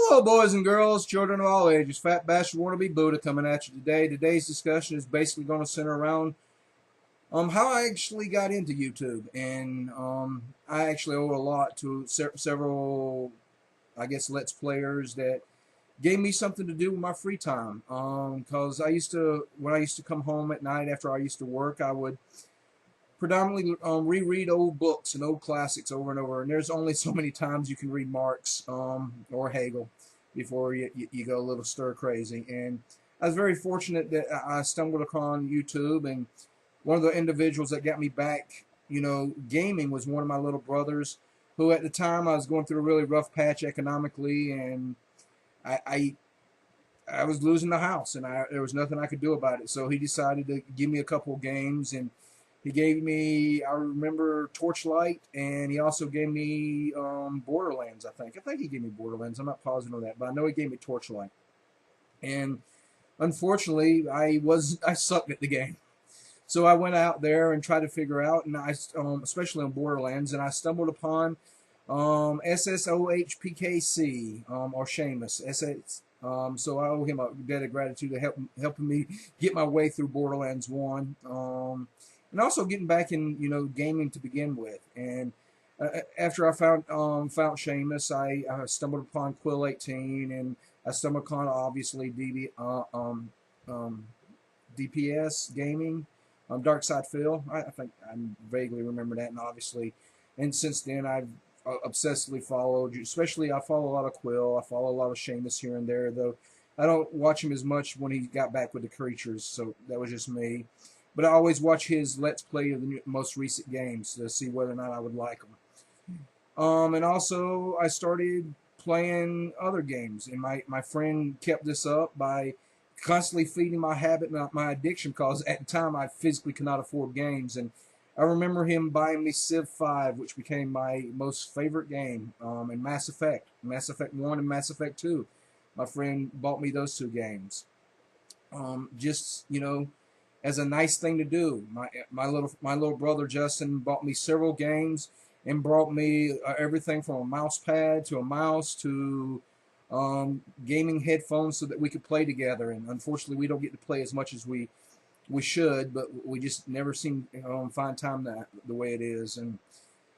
Hello, boys and girls, children of all ages. Fat Bastard Wannabe Buddha coming at you today. Today's discussion is basically going to center around how I actually got into YouTube, and I actually owe a lot to several, I guess, Let's Players that gave me something to do with my free time. Because when I used to come home at night after I used to work, I would predominantly reread old books and old classics over and over. And there's only so many times you can read Marx or Hegel before you go a little stir crazy. And I was very fortunate that I stumbled upon YouTube, and one of the individuals that got me back, gaming was one of my little brothers, who at the time I was going through a really rough patch economically, and I I was losing the house, and there was nothing I could do about it. So he decided to give me a couple of games, and he gave me, I remember, Torchlight, and he also gave me Borderlands. I think he gave me Borderlands. I'm not positive on that, but I know he gave me Torchlight. And unfortunately, I sucked at the game. So I went out there and tried to figure out, and especially on Borderlands, and I stumbled upon SSOHPKC, or Seamus. So I owe him a debt of gratitude to helping me get my way through Borderlands 1, and also getting back in gaming to begin with. And after I found Seamus, I stumbled upon Quill 18, and I stumbled upon obviously DPS gaming. Dark Side Phil, I think I vaguely remember that, and obviously, and since then I've obsessively followed you. Especially, I follow a lot of Quill, I follow a lot of Seamus here and there, though I don't watch him as much when he got back with the creatures, so that was just me. But I always watch his Let's Play of the most recent games to see whether or not I would like them. And also, I started playing other games, and my friend kept this up by constantly feeding my habit, my addiction, because at the time I physically could not afford games. And I remember him buying me Civ 5, which became my most favorite game, and Mass Effect 1 and Mass Effect 2. My friend bought me those two games. Just, as a nice thing to do. My little brother Justin bought me several games and brought me everything from a mouse pad to a mouse to gaming headphones so that we could play together. And unfortunately, we don't get to play as much as we should, but we just never seem to find time the way it is. And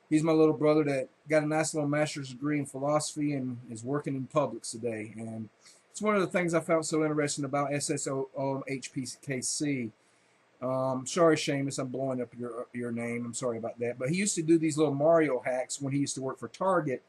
he's my little brother that got a nice little master's degree in philosophy and is working in Publix today. And it's one of the things I found so interesting about SSOHPKC. Sorry, Seamus, I'm blowing up your name. I'm sorry about that. But he used to do these little Mario hacks when he used to work for Target,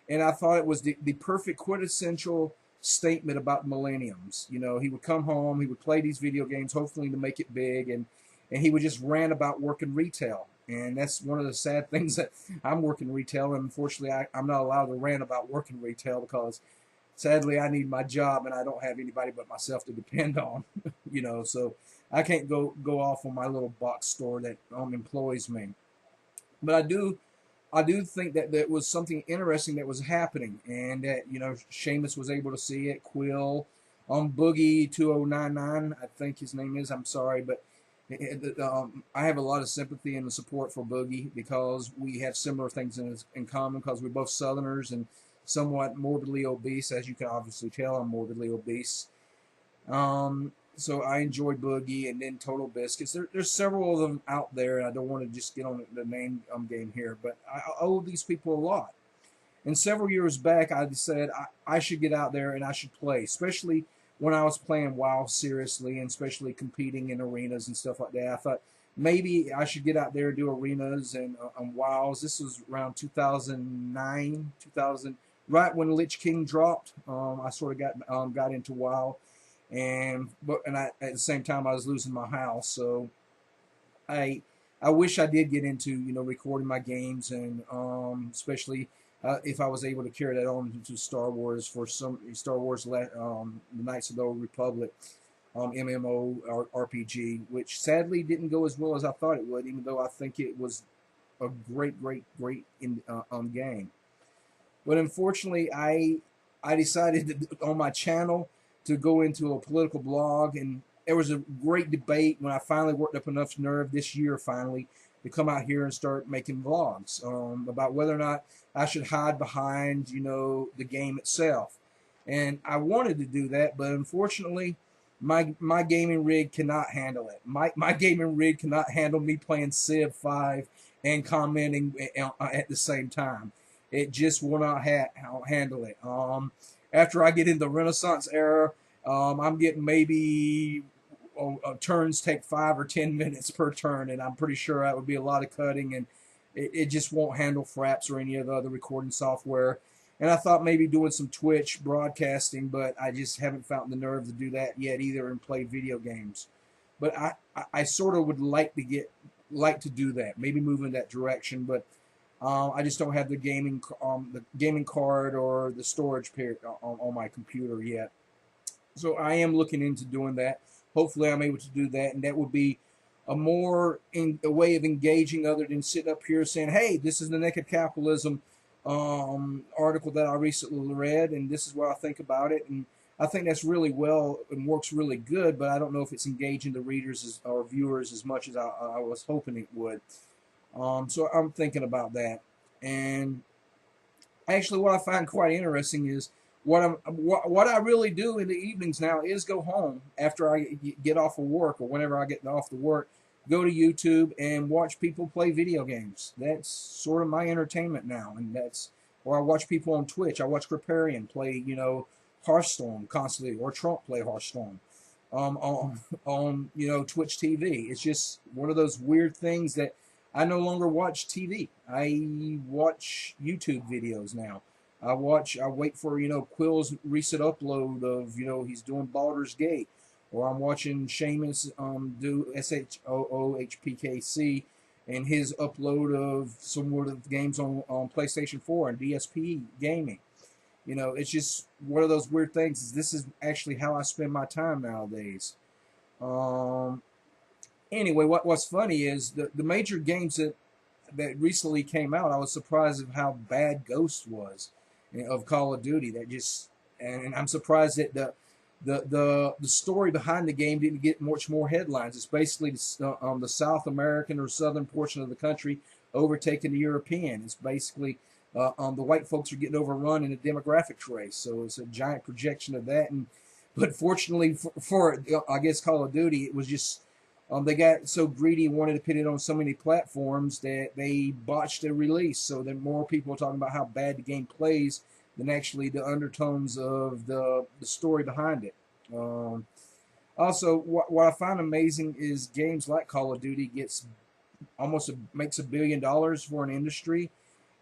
and I thought it was the perfect quintessential statement about millenniums. He would come home, he would play these video games, hopefully to make it big, and he would just rant about working retail. And that's one of the sad things, that I'm working retail, and unfortunately I'm not allowed to rant about working retail because sadly I need my job and I don't have anybody but myself to depend on. So I can't go off on my little box store that employs me. But I do think that there was something interesting that was happening, and that Seamus was able to see it. Quill, Boogie 2099, I think his name is. I'm sorry, but I have a lot of sympathy and support for Boogie because we have similar things in common. Because we're both Southerners and somewhat morbidly obese, as you can obviously tell. I'm morbidly obese. So I enjoy Boogie, and then Total Biscuits. There's several of them out there, and I don't want to just get on the name game here, but I owe these people a lot. And several years back, I decided I should get out there and I should play, especially when I was playing WoW seriously, and especially competing in arenas and stuff like that. I thought maybe I should get out there and do arenas and WoWs. This was around 2009, 2000, right when Lich King dropped. I sort of got into WoW. At the same time I was losing my house, so I wish I did get into recording my games, and especially if I was able to carry that on into Star Wars for some Star Wars the Knights of the Old Republic MMO or RPG, which sadly didn't go as well as I thought it would, even though I think it was a great game. But unfortunately, I decided on my channel to go into a political blog, and there was a great debate when I finally worked up enough nerve this year finally to come out here and start making vlogs about whether or not I should hide behind the game itself. And I wanted to do that, but unfortunately, my gaming rig cannot handle it. My gaming rig cannot handle me playing Civ 5 and commenting at the same time. It just will not handle it. After I get in the Renaissance era, I'm getting maybe turns take 5 or 10 minutes per turn, and I'm pretty sure that would be a lot of cutting, and it just won't handle Fraps or any of the other recording software. And I thought maybe doing some Twitch broadcasting, but I just haven't found the nerve to do that yet either and play video games. But I sort of would like to do that, maybe move in that direction, but I just don't have the gaming card or the storage period on my computer yet. So I am looking into doing that. Hopefully, I'm able to do that, and that would be a way of engaging other than sitting up here saying, "Hey, this is the Naked Capitalism article that I recently read, and this is what I think about it." And I think that's really well and works really good, but I don't know if it's engaging the readers or viewers as much as I was hoping it would. So I'm thinking about that. And actually, what I find quite interesting is what I really do in the evenings now is go home after I get off of work or whenever I get off the work, go to YouTube and watch people play video games. That's sort of my entertainment now, and or I watch people on Twitch. I watch Kripparrian play, Hearthstone constantly, or Trump play Hearthstone. On Twitch TV. It's just one of those weird things that I no longer watch TV. I watch YouTube videos now. I wait for, Quill's recent upload of, he's doing Baldur's Gate. Or I'm watching Seamus do SHOOHPKC and his upload of some of the games on PlayStation 4 and DSP gaming. It's just one of those weird things. This is actually how I spend my time nowadays. Anyway, what's funny is the major games that recently came out, I was surprised of how bad Ghost was of Call of Duty. And I'm surprised that the story behind the game didn't get much more headlines. It's basically the South American or southern portion of the country overtaking the European. It's basically the white folks are getting overrun in a demographics race. So it's a giant projection of that. But fortunately for I guess Call of Duty, it was just they got so greedy and wanted to put it on so many platforms that they botched the release. So then more people are talking about how bad the game plays than actually the undertones of the story behind it. Also, what I find amazing is games like Call of Duty makes $1 billion for an industry,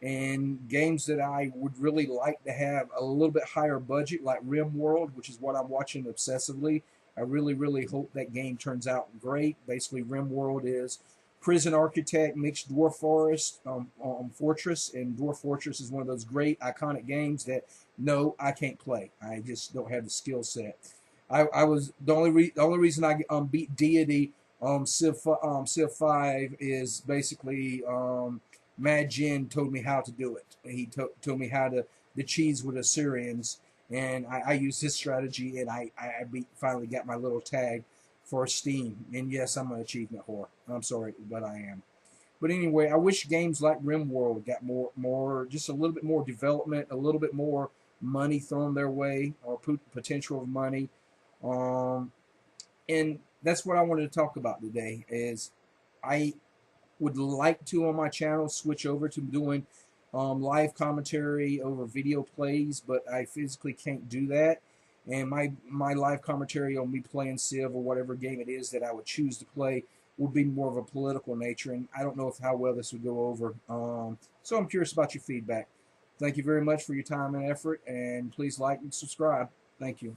and games that I would really like to have a little bit higher budget, like RimWorld, which is what I'm watching obsessively. I really, really hope that game turns out great. Basically, RimWorld is Prison Architect mixed Dwarf Fortress, and Dwarf Fortress is one of those great iconic games that no, I can't play. I just don't have the skill set. I was the only reason I beat Deity Civ 5 is basically Mad Jin told me how to do it. He told me how to cheese with Assyrians, and I used his strategy, and I finally got my little tag for Steam. And yes, I'm an achievement whore. I'm sorry, but I am. But anyway, I wish games like RimWorld got more, just a little bit more development, a little bit more money thrown their way, or potential of money. And that's what I wanted to talk about today. Is I would like to on my channel switch over to doing live commentary over video plays, but I physically can't do that. And my live commentary on me playing Civ or whatever game it is that I would choose to play would be more of a political nature, and I don't know how well this would go over. So I'm curious about your feedback. Thank you very much for your time and effort, and please like and subscribe. Thank you.